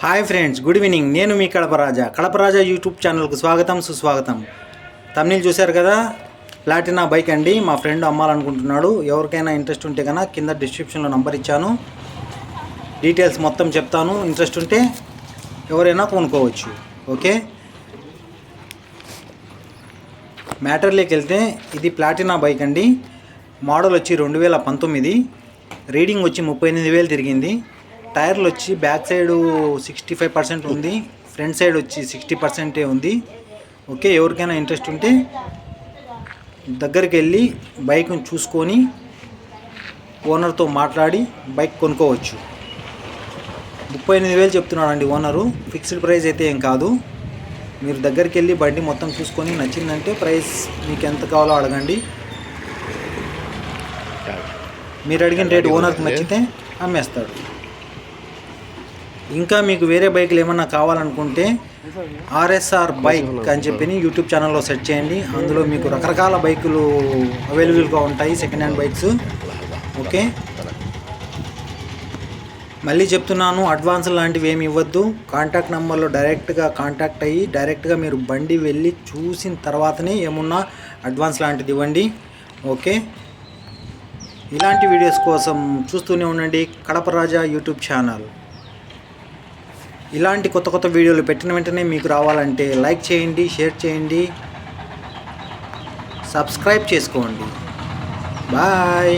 Hi friends, good evening. నేను మీ కడపరాజా YouTube ఛానల్కు స్వాగతం సుస్వాగతం. తమిళ్ చూశారు కదా, ప్లాటినా బైక్ అండి. మా ఫ్రెండ్ అమ్మాలనుకుంటున్నాడు. ఎవరికైనా ఇంట్రెస్ట్ ఉంటే కనుక కింద డిస్క్రిప్షన్లో నంబర్ ఇచ్చాను, డీటెయిల్స్ మొత్తం చెప్తాను. ఇంట్రెస్ట్ ఉంటే ఎవరైనా కొనుక్కోవచ్చు. ఓకే, మ్యాటర్లోకి వెళ్తే ఇది ప్లాటినా బైక్ అండి. మోడల్ వచ్చి 2019, రీడింగ్ వచ్చి 38,000 తిరిగింది. టైర్లు వచ్చి బ్యాక్ సైడ్ 65% ఉంది, ఫ్రంట్ సైడ్ వచ్చి 60% ఉంది. ఓకే, ఎవరికైనా ఇంట్రెస్ట్ ఉంటే దగ్గరికి వెళ్ళి బైక్ని చూసుకొని ఓనర్తో మాట్లాడి బైక్ కొనుక్కోవచ్చు. 38,000 చెప్తున్నాడు అండి ఓనరు. ఫిక్స్డ్ ప్రైస్ అయితే ఏం కాదు. మీరు దగ్గరికి వెళ్ళి బండి మొత్తం చూసుకొని నచ్చిందంటే ప్రైస్ మీకు ఎంత కావాలో అడగండి. మీరు అడిగిన రేటు ఓనర్కి నచ్చితే అమ్మేస్తాడు. ఇంకా మీకు వేరే బైకులు ఏమన్నా కావాలనుకుంటే ఆర్ఎస్ఆర్ బైక్ అని చెప్పి యూట్యూబ్ ఛానల్లో సెర్చ్ చేయండి. అందులో మీకు రకరకాల బైకులు అవైలబుల్గా ఉంటాయి, సెకండ్ హ్యాండ్ బైక్స్. ఓకే, మళ్ళీ చెప్తున్నాను, అడ్వాన్స్ లాంటివి ఏమి ఇవ్వద్దు. కాంటాక్ట్ నెంబర్లో డైరెక్ట్గా కాంటాక్ట్ అయ్యి డైరెక్ట్గా మీరు బండి వెళ్ళి చూసిన తర్వాతనే ఏమున్నా అడ్వాన్స్ లాంటిది ఇవ్వండి. ఓకే, ఇలాంటి వీడియోస్ కోసం చూస్తూనే ఉండండి కడపరాజా యూట్యూబ్ ఛానల్. ఇలాంటి కొత్త కొత్త వీడియోలు పెట్టిన వెంటనే మీకు రావాలంటే లైక్ చేయండి, షేర్ చేయండి, సబ్స్క్రైబ్ చేసుకోండి. బాయ్.